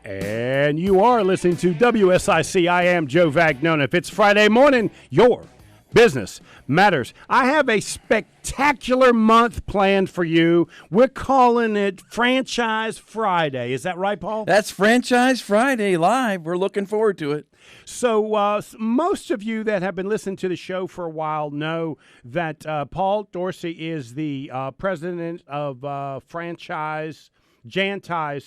And you are listening to WSIC. I am Joe Vagnone. If it's Friday morning, your business matters. I have a spectacular month planned for you. We're calling it Franchise Friday. Is that right, Paul? That's Franchise Friday live. We're looking forward to it. So most of you that have been listening to the show for a while know that Paul Dorsey is the president of Janize,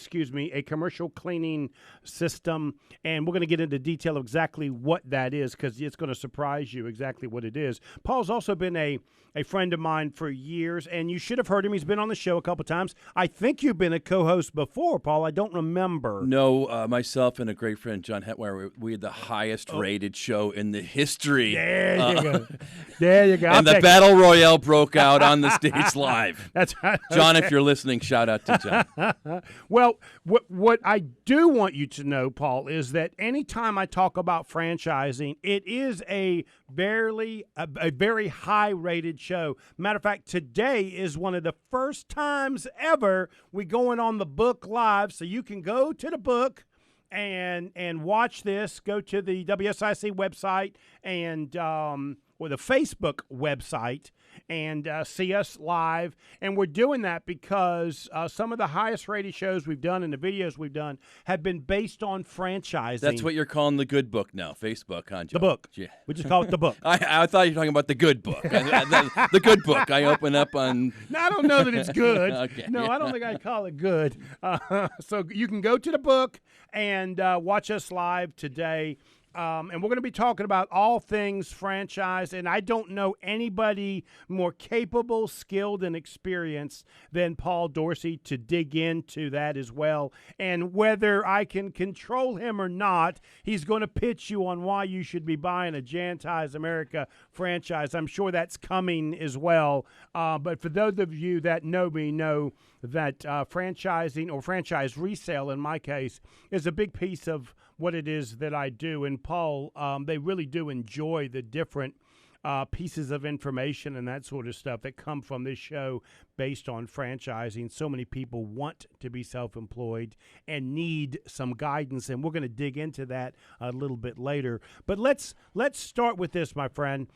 a commercial cleaning system, and we're going to get into detail of exactly what that is because it's going to surprise you exactly what it is. Paul's also been a friend of mine for years, and you should have heard him. He's been on the show a couple times. I think you've been a co-host before, Paul. I don't remember. No, myself and a great friend, John Hetwire, we had the highest-rated show in the history. There you go. There you go. And the Battle Royale broke out on the stage live. That's right. John, if you're listening, shout out to John. Well, what I do want you to know, Paul, is that anytime I talk about franchising, it is a very high-rated show. Matter of fact, today is one of the first times ever we're going on the book live, so you can go to the book and watch this. Go to the WSIC website and or the Facebook website and see us live. And we're doing that because some of the highest rated shows we've done and the videos we've done have been based on franchising. That's what you're calling the good book now, Facebook, huh, Joe? The book. Yeah. We just call it the book. I thought you were talking about the good book. The good book. I open up on... No, I don't know that it's good. Okay. No, I don't think I'd call it good. So you can go to the book and watch us live today. And we're going to be talking about all things franchise, and I don't know anybody more capable, skilled, and experienced than Paul Dorsey to dig into that as well. And whether I can control him or not, he's going to pitch you on why you should be buying a Janize America franchise. I'm sure that's coming as well. But for those of you that know me, know that franchising or franchise resale, in my case, is a big piece of what it is that I do. And Paul, they really do enjoy the different pieces of information and that sort of stuff that come from this show based on franchising. So many people want to be self-employed and need some guidance, and we're going to dig into that a little bit later. But let's start with this, my friend.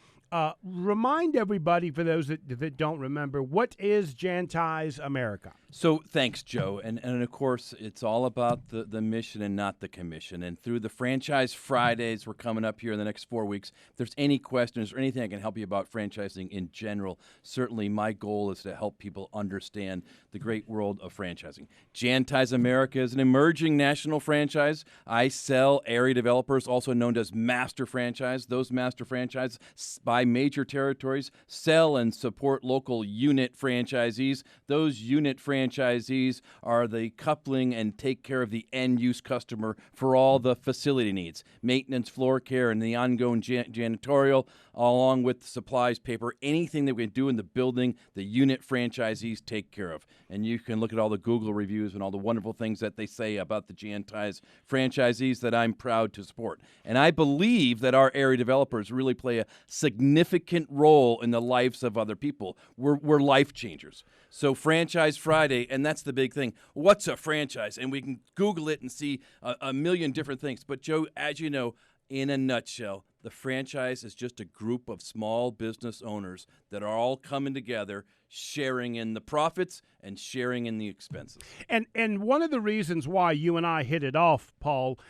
Remind everybody, for those that don't remember, what is Janize America? So thanks, Joe. And of course, it's all about the mission and not the commission. And through the Franchise Fridays, we're coming up here in the next 4 weeks. If there's any questions or anything I can help you about franchising in general, certainly my goal is to help people understand the great world of franchising. Janize America is an emerging national franchise. I sell area developers, also known as master franchise. Those master franchises buy major territories, sell and support local unit franchisees. Those unit franchisees are the coupling and take care of the end-use customer for all the facility needs, maintenance, floor care, and the ongoing janitorial, along with supplies, paper, anything that we can do in the building, the unit franchisees take care of. And you can look at all the Google reviews and all the wonderful things that they say about the Janize franchisees that I'm proud to support. And I believe that our area developers really play a significant role in the lives of other people. We're life changers. So Franchise Friday, and that's the big thing. What's a franchise? And we can Google it and see a million different things. But Joe, as you know, in a nutshell, the franchise is just a group of small business owners that are all coming together, sharing in the profits and sharing in the expenses. And one of the reasons why you and I hit it off, Paul,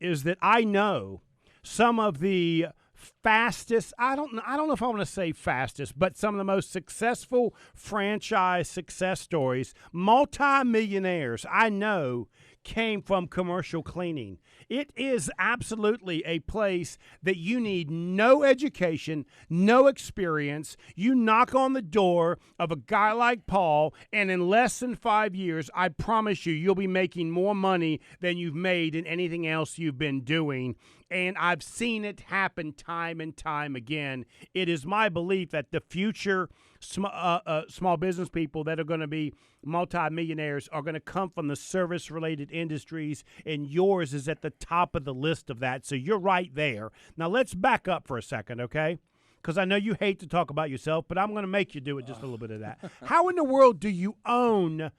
is that I know some of the fastest, I don't know if I want to say fastest, but some of the most successful franchise success stories, multi-millionaires I know came from commercial cleaning. It is absolutely a place that you need no education, no experience. You knock on the door of a guy like Paul, and in less than 5 years, I promise you, you'll be making more money than you've made in anything else you've been doing. And I've seen it happen time and time again. It is my belief that the future small business people that are going to be multimillionaires are going to come from the service-related industries, and yours is at the top of the list of that. So you're right there. Now let's back up for a second, okay? Because I know you hate to talk about yourself, but I'm going to make you do it just a little bit of that. How in the world do you own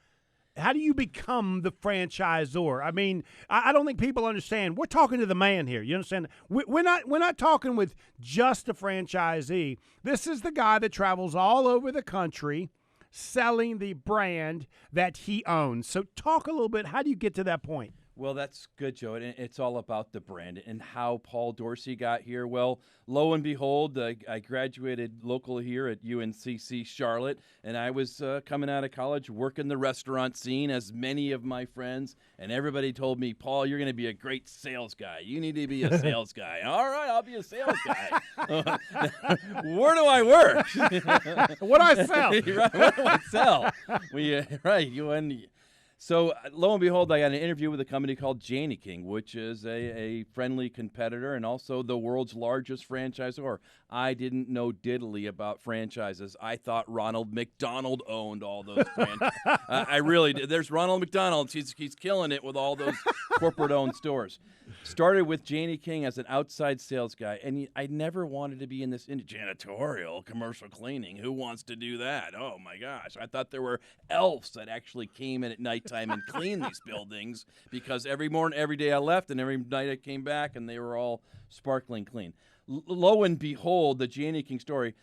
How do you become the franchisor? I mean, I don't think people understand. We're talking to the man here. You understand? We're not talking with just a franchisee. This is the guy that travels all over the country selling the brand that he owns. So talk a little bit. How do you get to that point? Well, that's good, Joe. And it's all about the brand and how Paul Dorsey got here. Well, lo and behold, I graduated local here at UNCC Charlotte, and I was coming out of college working the restaurant scene, as many of my friends, and everybody told me, Paul, you're going to be a great sales guy. You need to be a sales guy. All right, I'll be a sales guy. Where do I work? What do I sell? Right, what do I sell? Right, So, lo and behold, I got an interview with a company called Janize, which is a friendly competitor and also the world's largest franchisor. I didn't know diddly about franchises. I thought Ronald McDonald owned all those franchises. I really did. There's Ronald McDonald. He's killing it with all those corporate-owned stores. Started with Janize as an outside sales guy, and I never wanted to be in this janitorial commercial cleaning. Who wants to do that? Oh, my gosh. I thought there were elves that actually came in at nighttime and cleaned these buildings, because every day I left and every night I came back and they were all sparkling clean. Lo and behold, the Janize story,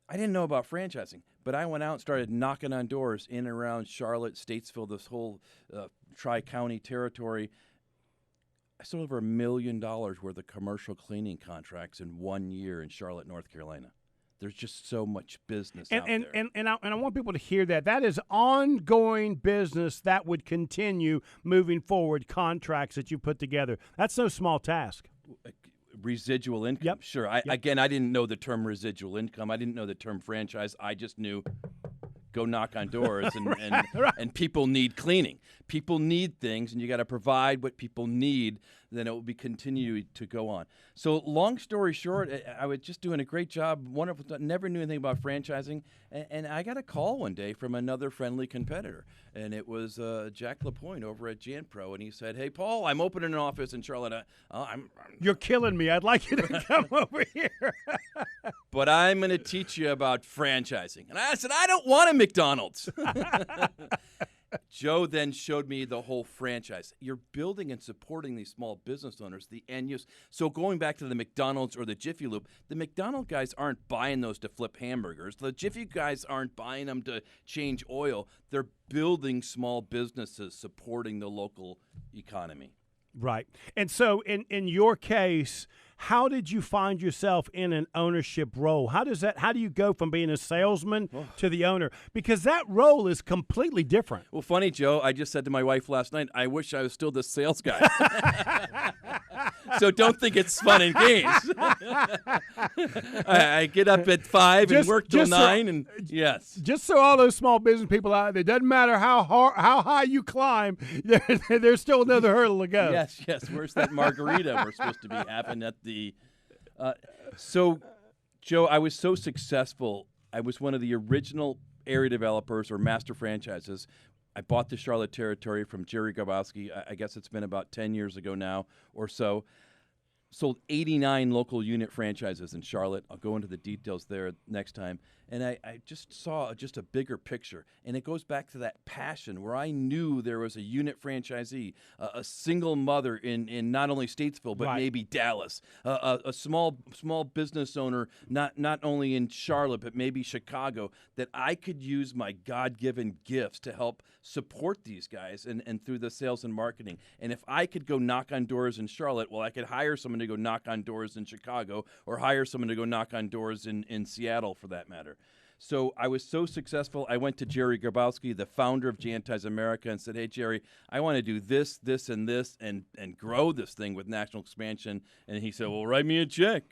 I didn't know about franchising, but I went out and started knocking on doors in and around Charlotte, Statesville, this whole tri-county territory. I sold over $1 million worth of commercial cleaning contracts in 1 year in Charlotte, North Carolina. There's just so much business out there. And I want people to hear that. That is ongoing business that would continue moving forward, contracts that you put together. That's no small task. Residual income, yep. Sure. Again, I didn't know the term residual income. I didn't know the term franchise. I just knew go knock on doors, and and people need cleaning. People need things, and you got to provide what people need. Then it will be continue to go on. So, long story short, I was just doing a great job. Wonderful. Never knew anything about franchising, and I got a call one day from another friendly competitor, and it was Jack LaPointe over at JanPro, and he said, "Hey, Paul, I'm opening an office in Charlotte. You're killing me. I'd like you to come over here, but I'm going to teach you about franchising." And I said, "I don't want a McDonald's." Joe then showed me the whole franchise. You're building and supporting these small business owners, the end use. So going back to the McDonald's or the Jiffy Lube, the McDonald guys aren't buying those to flip hamburgers. The Jiffy guys aren't buying them to change oil. They're building small businesses, supporting the local economy. Right. And so in your case, how did you find yourself in an ownership role? How do you go from being a salesman to the owner? Because that role is completely different. Well, funny, Joe, I just said to my wife last night, I wish I was still the sales guy. So don't think it's fun and games. I get up at 5 and work till 9, and yes. Just so all those small business people out there, it doesn't matter how high you climb, there's still another hurdle to go. Yes. Where's that margarita we're supposed to be having at the? So, Joe, I was so successful. I was one of the original area developers or master franchises. I bought the Charlotte territory from Jerry Grabowski. I guess it's been about 10 years ago now or so. Sold 89 local unit franchises in Charlotte. I'll go into the details there next time. And I just saw just a bigger picture. And it goes back to that passion where I knew there was a unit franchisee, a single mother in not only Statesville, but maybe Dallas, a small business owner, not only in Charlotte, but maybe Chicago, that I could use my God-given gifts to help support these guys and through the sales and marketing. And if I could go knock on doors in Charlotte, well, I could hire someone to go knock on doors in Chicago or hire someone to go knock on doors in Seattle, for that matter. So I was so successful, I went to Jerry Grabowski, the founder of Untitled America, and said, "Hey, Jerry, I want to do this, this, and this, and grow this thing with national expansion." And he said, "Well, write me a check."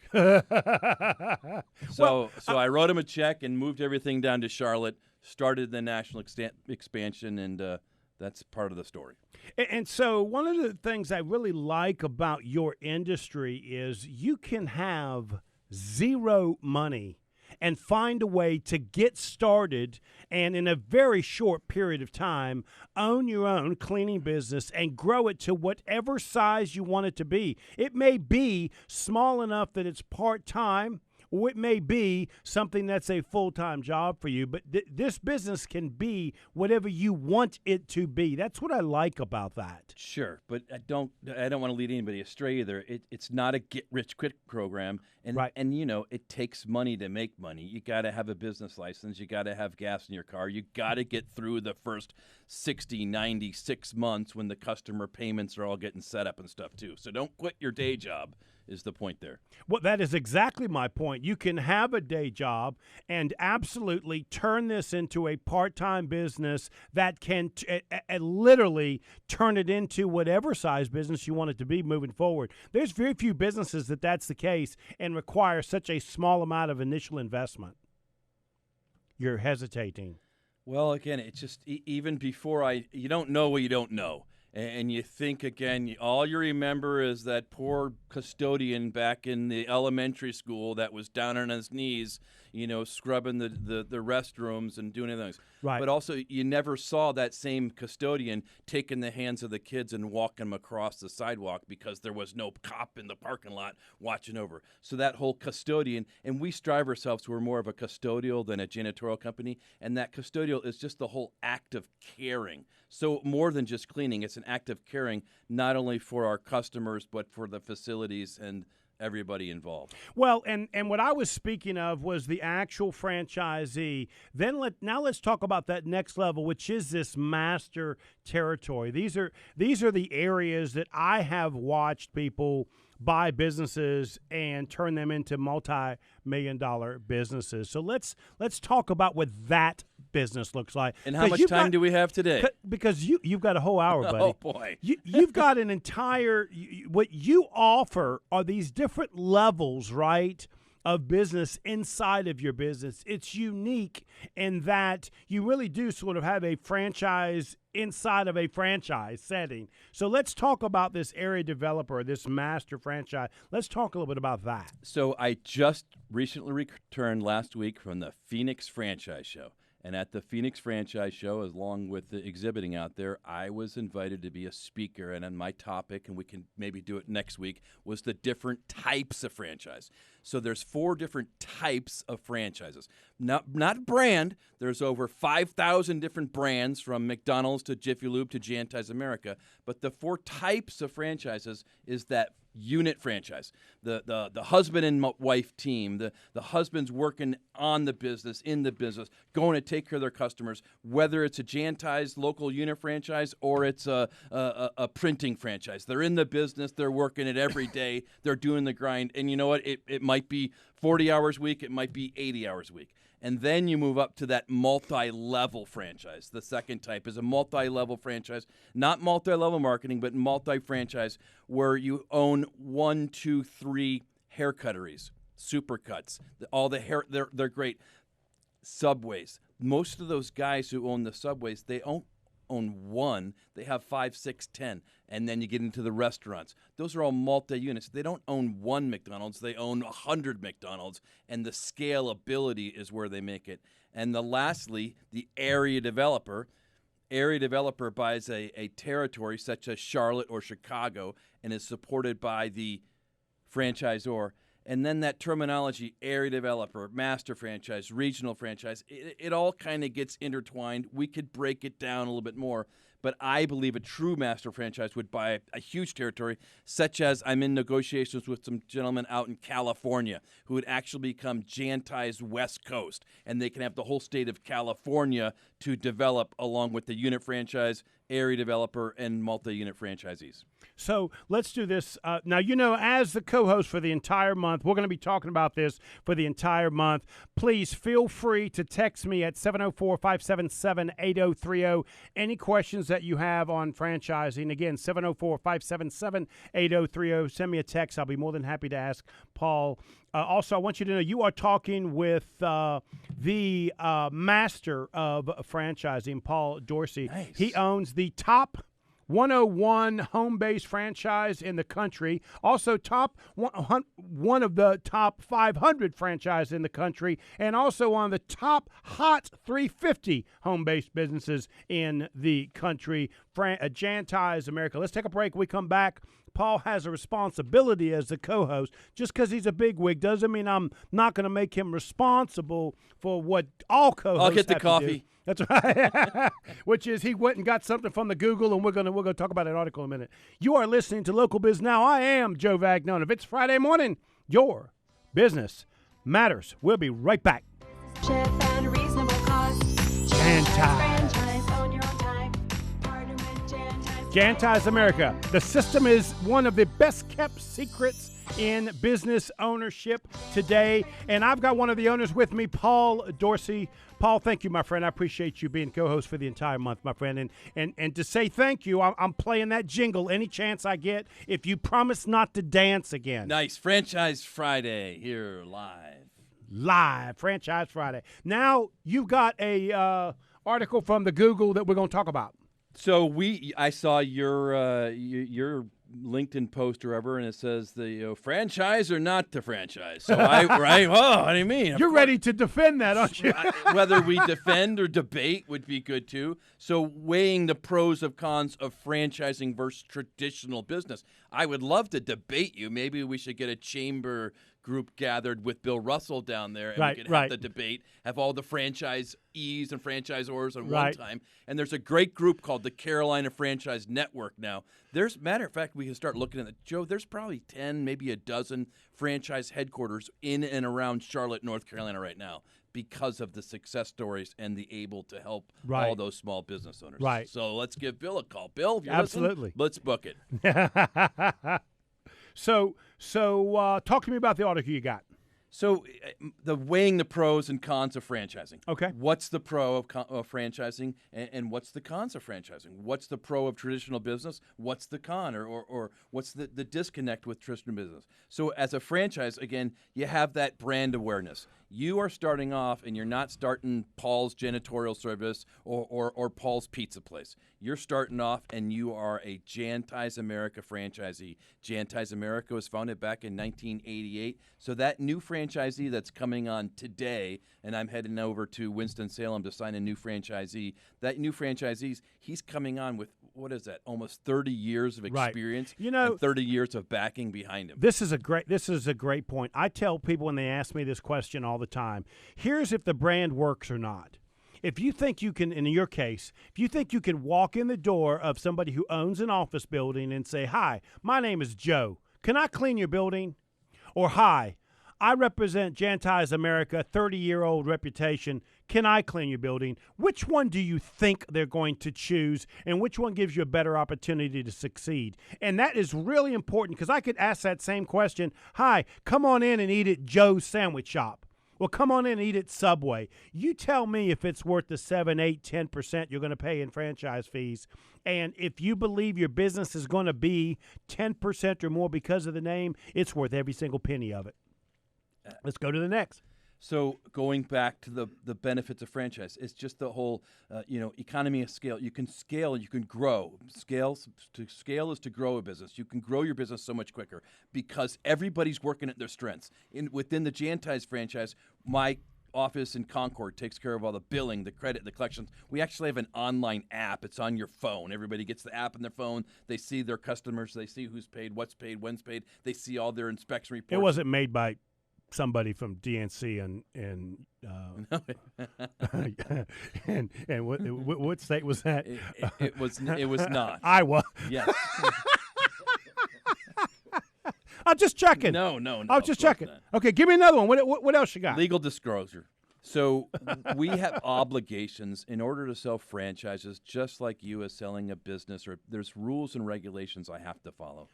So I wrote him a check and moved everything down to Charlotte, started the national expansion, and that's part of the story. And so one of the things I really like about your industry is you can have zero money and find a way to get started and in a very short period of time own your own cleaning business and grow it to whatever size you want it to be. It may be small enough that it's part-time, or it may be something that's a full-time job for you, but this business can be whatever you want it to be. That's what I like about that. Sure, but I don't want to lead anybody astray either. It's not a get-rich-quick program, and Right. and you know it takes money to make money. You got to have a business license. You got to have gas in your car. You got to get through the first 60, 96 months when the customer payments are all getting set up and stuff too. So don't quit your day job is the point there. Well, that is exactly my point. You can have a day job and absolutely turn this into a part-time business that can literally turn it into whatever size business you want it to be moving forward. There's very few businesses that's the case and require such a small amount of initial investment. You're hesitating. Well, again, it's just even before you don't know what you don't know. And you think, again, all you remember is that poor custodian back in the elementary school that was down on his knees, you know, scrubbing the restrooms and doing things. Right. But also, you never saw that same custodian taking the hands of the kids and walking them across the sidewalk because there was no cop in the parking lot watching over. So that whole custodian, and we strive ourselves to we're more of a custodial than a janitorial company, and that custodial is just the whole act of caring. So more than just cleaning, it's an act of caring not only for our customers but for the facilities and everybody involved. Well, and what I was speaking of was the actual franchisee. Then now let's talk about that next level, which is this master territory. These are the areas that I have watched people buy businesses and turn them into multi-million-dollar businesses. So let's talk about what that business looks like. And how much time do we have today? Because you've got a whole hour, buddy. Oh, boy. You've got an entire – what you offer are these different levels, right, of business inside of your business. It's unique in that you really do sort of have a franchise inside of a franchise setting. So let's talk about this area developer, this master franchise. Let's talk a little bit about that. So I just recently returned last week from the Phoenix Franchise Show. And at the Phoenix Franchise Show, along with the exhibiting out there, I was invited to be a speaker. And on my topic, and we can maybe do it next week, was the different types of franchise. So there's 4 different types of franchises. Not brand. There's over 5,000 different brands from McDonald's to Jiffy Lube to Janize America. But the 4 types of franchises is that unit franchise, the husband and wife team, the husband's working on the business, in the business, going to take care of their customers, whether it's a Janize local unit franchise or it's a printing franchise. They're in the business, they're working it every day, they're doing the grind, and you know what? It might be 40 hours a week, it might be 80 hours a week. And then you move up to that multi-level franchise. The second type is a multi-level franchise, not multi-level marketing, but multi-franchise, where you own 1, 2, 3 hair cutteries, supercuts, all the hair, they're great. Subways. Most of those guys who own the subways, they own one, they have 5, 6, 10, and then you get into the restaurants. Those are all multi-units. They don't own one McDonald's, they own 100 McDonald's, and the scalability is where they make it. And lastly, the area developer. Area developer buys a territory such as Charlotte or Chicago and is supported by the franchisor. And then that terminology, area developer, master franchise, regional franchise, it all kind of gets intertwined. We could break it down a little bit more, but I believe a true master franchise would buy a huge territory, such as I'm in negotiations with some gentlemen out in California who would actually become Janize West Coast, and they can have the whole state of California to develop along with the unit franchise, area developer, and multi-unit franchisees. So let's do this. Now, you know, as the co-host for the entire month, we're going to be talking about this for the entire month. Please feel free to text me at 704-577-8030. Any questions that you have on franchising. Again, 704-577-8030. Send me a text. I'll be more than happy to ask Paul. Also, I want you to know you are talking with the master of franchising, Paul Dorsey. Nice. He owns the top 101 home-based franchise in the country. Also one of the top 500 franchises in the country, and also one of the top hot 350 home-based businesses in the country, Janize America. Let's take a break. When we come back, Paul has a responsibility as the co-host. Just because he's a bigwig doesn't mean I'm not going to make him responsible for what all co-hosts I'll get the have coffee. to do. That's right. Which is he went and got something from the Google, and we're gonna talk about that article in a minute. You are listening to Local Biz Now. I am Joe Vagnone. If it's Friday morning, your business matters. We'll be right back. And reasonable cost. Franchise, own your own time. Partner with Janize America. The system is one of the best kept secrets in business ownership today. And I've got one of the owners with me, Paul Dorsey. Paul, thank you, my friend. I appreciate you being co-host for the entire month, my friend. And to say thank you, I'm playing that jingle any chance I get if you promise not to dance again. Nice. Franchise Friday here live. Franchise Friday. Now you've got a article from the Google that we're going to talk about. So I saw your LinkedIn post or whatever, and it says the franchise or not to franchise. So right? Oh, what do you mean? You're ready to defend that, aren't you? Whether we defend or debate would be good too. So weighing the pros and cons of franchising versus traditional business. I would love to debate you. Maybe we should get a chamber group gathered with Bill Russell down there, and we could have the debate, have all the franchisees and franchisors on one time. And there's a great group called the Carolina Franchise Network now. Matter of fact, we can start looking at it. Joe, there's probably 10, maybe a dozen franchise headquarters in and around Charlotte, North Carolina right now because of the success stories and the able to help all those small business owners. Right. So let's give Bill a call. Bill, if you're Absolutely. listening, let's book it. So talk to me about the article you got. So the weighing the pros and cons of franchising. Okay. What's the pro of franchising and what's the cons of franchising? What's the pro of traditional business? What's the con or what's the disconnect with traditional business? So as a franchise, again, you have that brand awareness. You are starting off and you're not starting Paul's Janitorial Service or Paul's Pizza Place. You're starting off and you are a Janize America franchisee. Janize America was founded back in 1988. So that new franchisee that's coming on today, and I'm heading over to Winston-Salem to sign a new franchisee, that new franchisee, he's coming on with, what is that, almost 30 years of experience and 30 years of backing behind him. This is a great point. I tell people when they ask me this question all the time, here's if the brand works or not. If you think you can, in your case, if you think you can walk in the door of somebody who owns an office building and say, "Hi, my name is Joe. Can I clean your building?" Or, "Hi, I represent Janize America, 30-year-old reputation. Can I clean your building?" Which one do you think they're going to choose, and which one gives you a better opportunity to succeed? And that is really important because I could ask that same question. "Hi, come on in and eat at Joe's Sandwich Shop." Well, come on in and eat at Subway. You tell me if it's worth the 7, 8, 10% you're going to pay in franchise fees. And if you believe your business is going to be 10% or more because of the name, it's worth every single penny of it. Let's go to the next. So going back to the benefits of franchise, it's just the whole, economy of scale. You can scale, you can grow. Scale is to grow a business. You can grow your business so much quicker because everybody's working at their strengths. Within the Janize franchise, my office in Concord takes care of all the billing, the credit, the collections. We actually have an online app. It's on your phone. Everybody gets the app on their phone. They see their customers. They see who's paid, what's paid, when's paid. They see all their inspection reports. It wasn't made by somebody from DNC and what state was that? It was not. Iowa. Yes. I'm just checking. No. I was just checking. Okay, give me another one. What else you got? Legal disclosure. So we have obligations in order to sell franchises, just like you as selling a business. Or there's rules and regulations I have to follow.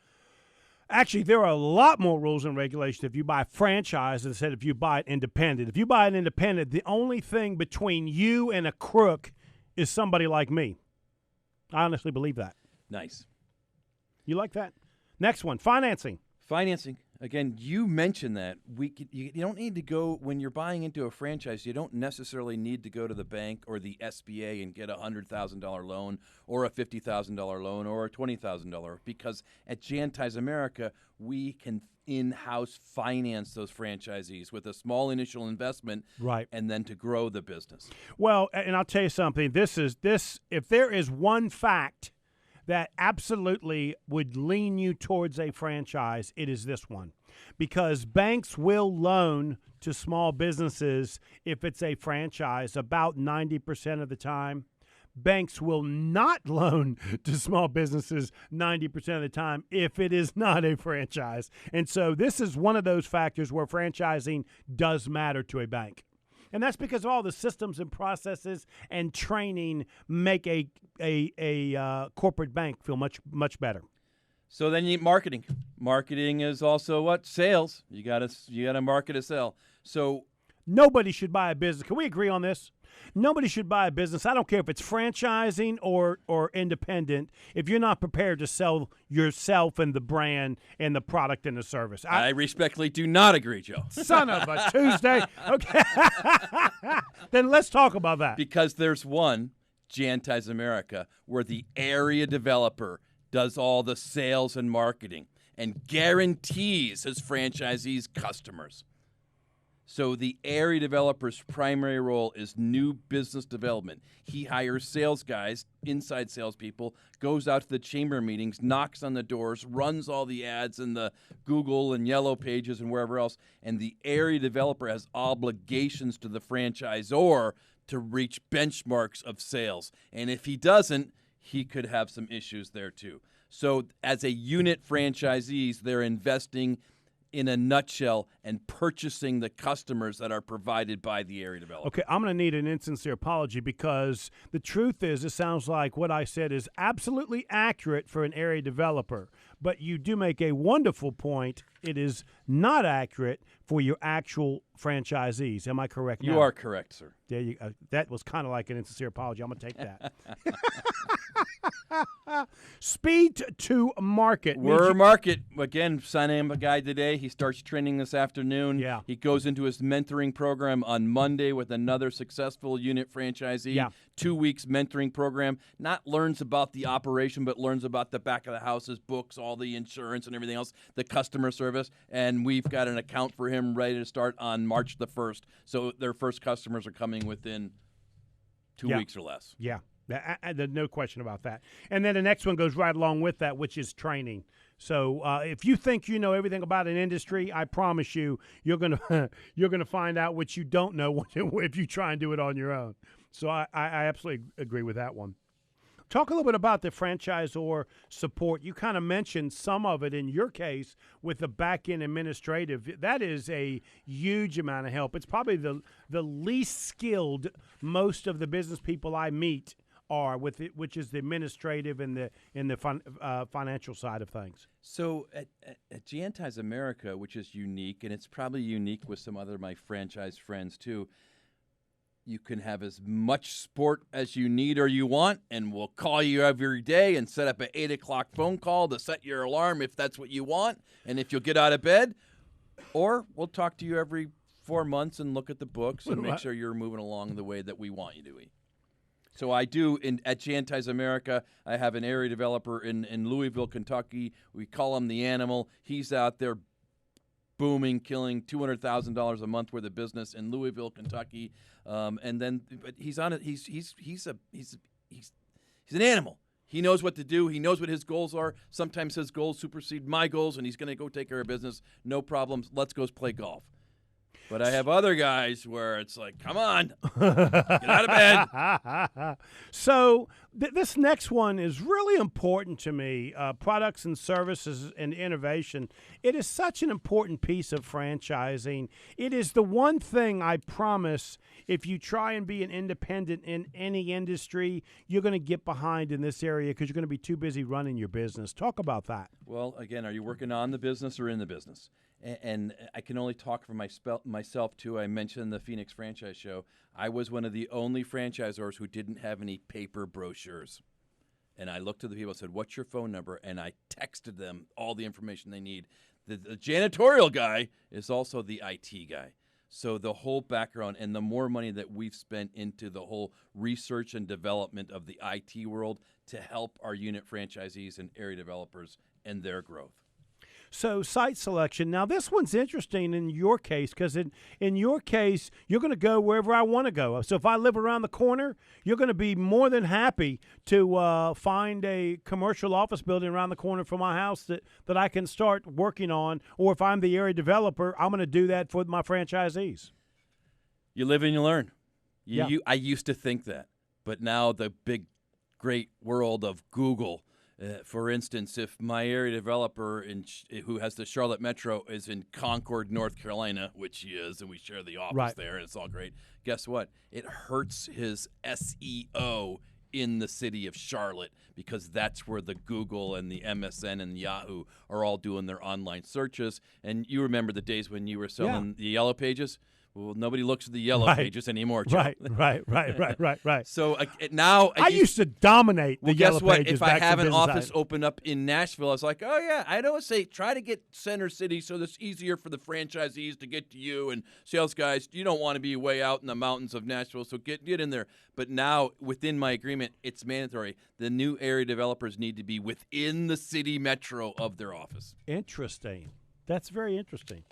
Actually, there are a lot more rules and regulations if you buy a franchise than if you buy it independent. If you buy it independent, the only thing between you and a crook is somebody like me. I honestly believe that. Nice. You like that? Next one, financing. Financing. Again, you mentioned that. You don't need to go, when you're buying into a franchise, you don't necessarily need to go to the bank or the SBA and get a $100,000 loan or a $50,000 loan or a $20,000 because at Janize America, we can in-house finance those franchisees with a small initial investment and then to grow the business. Well, and I'll tell you something. If there is one fact that absolutely would lean you towards a franchise, it is this one. Because banks will loan to small businesses if it's a franchise about 90% of the time. Banks will not loan to small businesses 90% of the time if it is not a franchise. And so this is one of those factors where franchising does matter to a bank. And that's because all the systems and processes and training make a corporate bank feel much better. So then you need marketing. Marketing is also what? Sales. You gotta market a sell. So nobody should buy a business. Can we agree on this? Nobody should buy a business. I don't care if it's franchising or independent, if you're not prepared to sell yourself and the brand and the product and the service. I respectfully do not agree, Joe. Son of a Tuesday. Okay. Then let's talk about that. Because there's one, Janize America, where the area developer does all the sales and marketing and guarantees his franchisees customers. So the area developer's primary role is new business development. He hires sales guys, inside salespeople, goes out to the chamber meetings, knocks on the doors, runs all the ads in the Google and Yellow Pages and wherever else. And the area developer has obligations to the franchisor to reach benchmarks of sales. And if he doesn't, he could have some issues there too. So as a unit franchisees, they're investing in a nutshell and purchasing the customers that are provided by the area developer. Okay, I'm going to need an insincere apology because the truth is it sounds like what I said is absolutely accurate for an area developer, but you do make a wonderful point. It is not accurate for your actual franchisees. Am I correct now? You are correct, sir. There you go. That was kind of like an insincere apology. I'm going to take that. Speed to market. We're market. Again, signing a guy today. He starts training this afternoon. Yeah. He goes into his mentoring program on Monday with another successful unit franchisee. Yeah. 2 weeks mentoring program. Not learns about the operation, but learns about the back of the house, his books, all the insurance and everything else, the customer service. And we've got an account for him ready to start on March the 1st. So their first customers are coming within 2 weeks or less. Yeah. There's no question about that. And then the next one goes right along with that, which is training. So if you think you know everything about an industry, I promise you, you're gonna find out what you don't know if you try and do it on your own. So I absolutely agree with that one. Talk a little bit about the franchisor support. You kind of mentioned some of it in your case with the back-end administrative. That is a huge amount of help. It's probably the least skilled most of the business people I meet are with it, which is the administrative and the financial side of things. So at Janize America, which is unique, and it's probably unique with some other my franchise friends too, you can have as much support as you need or you want, and we'll call you every day and set up an 8 o'clock phone call to set your alarm if that's what you want, and if you'll get out of bed. Or we'll talk to you every 4 months and look at the books and make sure you're moving along the way that we want you to be. So I do, at Janize America, I have an area developer in Louisville, Kentucky. We call him the Animal. He's out there booming, killing $200,000 a month worth of business in Louisville, Kentucky. And then, but he's on it. He's an animal. He knows what to do. He knows what his goals are. Sometimes his goals supersede my goals, and he's going to go take care of business. No problems. Let's go play golf. But I have other guys where it's like, come on, get out of bed. So this next one is really important to me, products and services and innovation. It is such an important piece of franchising. It is the one thing I promise if you try and be an independent in any industry, you're going to get behind in this area because you're going to be too busy running your business. Talk about that. Well, again, are you working on the business or in the business? And I can only talk for myself, too. I mentioned the Phoenix Franchise Show. I was one of the only franchisors who didn't have any paper brochures. And I looked at the people and said, what's your phone number? And I texted them all the information they need. The janitorial guy is also the IT guy. So the whole background and the more money that we've spent into the whole research and development of the IT world to help our unit franchisees and area developers and their growth. So site selection. Now this one's interesting in your case because in your case you're going to go wherever I want to go. So if I live around the corner, you're going to be more than happy to find a commercial office building around the corner from my house that I can start working on. Or if I'm the area developer, I'm going to do that for my franchisees. You live and you learn. Yeah. I used to think that, but now the big, great world of Google. For instance, if my area developer who has the Charlotte Metro is in Concord, North Carolina, which he is, and we share the office there, and it's all great, guess what? It hurts his SEO in the city of Charlotte because that's where the Google and the MSN and Yahoo are all doing their online searches. And you remember the days when you were selling the Yellow Pages? Well, nobody looks at the Yellow Pages anymore, Joe. Right. So now I used to dominate the Yellow guess what? Pages. If I back have to an business office side. open up in Nashville, I was like, oh, yeah, I always say try to get Center City so it's easier for the franchisees to get to you. And sales guys, you don't want to be way out in the mountains of Nashville, so get in there. But now, within my agreement, it's mandatory. The new area developers need to be within the city metro of their office. Interesting. That's very interesting.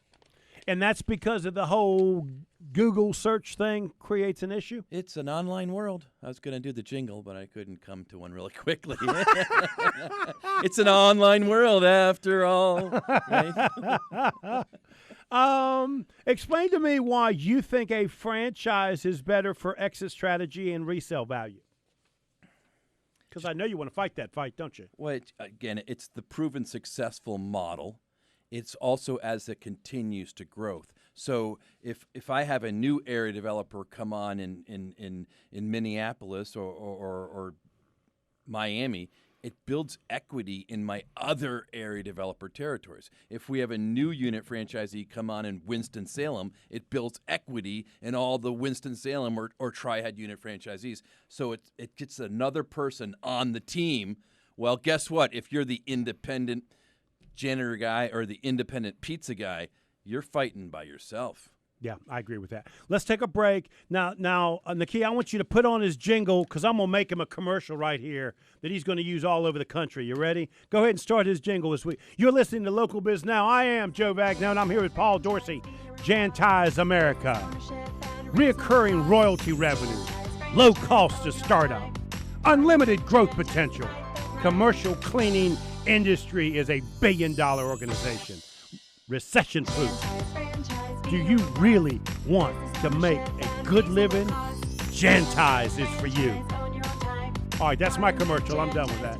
And that's because of the whole Google search thing creates an issue? It's an online world. I was going to do the jingle, but I couldn't come to one really quickly. It's an online world after all. Right? Explain to me why you think a franchise is better for exit strategy and resale value. Because I know you want to fight that fight, don't you? Well, again, it's the proven successful model. It's also as it continues to growth. So if I have a new area developer come on in Minneapolis or Miami, it builds equity in my other area developer territories. If we have a new unit franchisee come on in Winston-Salem, it builds equity in all the Winston-Salem or Tri-Head unit franchisees. So it gets another person on the team. Well, guess what? If you're the independent janitor guy or the independent pizza guy, you're fighting by yourself. Yeah, I agree with that. Let's take a break. Now, Nakia, I want you to put on his jingle because I'm going to make him a commercial right here that he's going to use all over the country. You ready? Go ahead and start his jingle this week. You're listening to Local Biz Now. I am Joe Vagnone, and I'm here with Paul Dorsey, Janize America. Reoccurring royalty revenue, low cost to start up, unlimited growth potential. Commercial cleaning industry is a billion-dollar organization. Recession-proof. Do you really want to make a good living? Janize is for you. All right, that's my commercial. I'm done with that.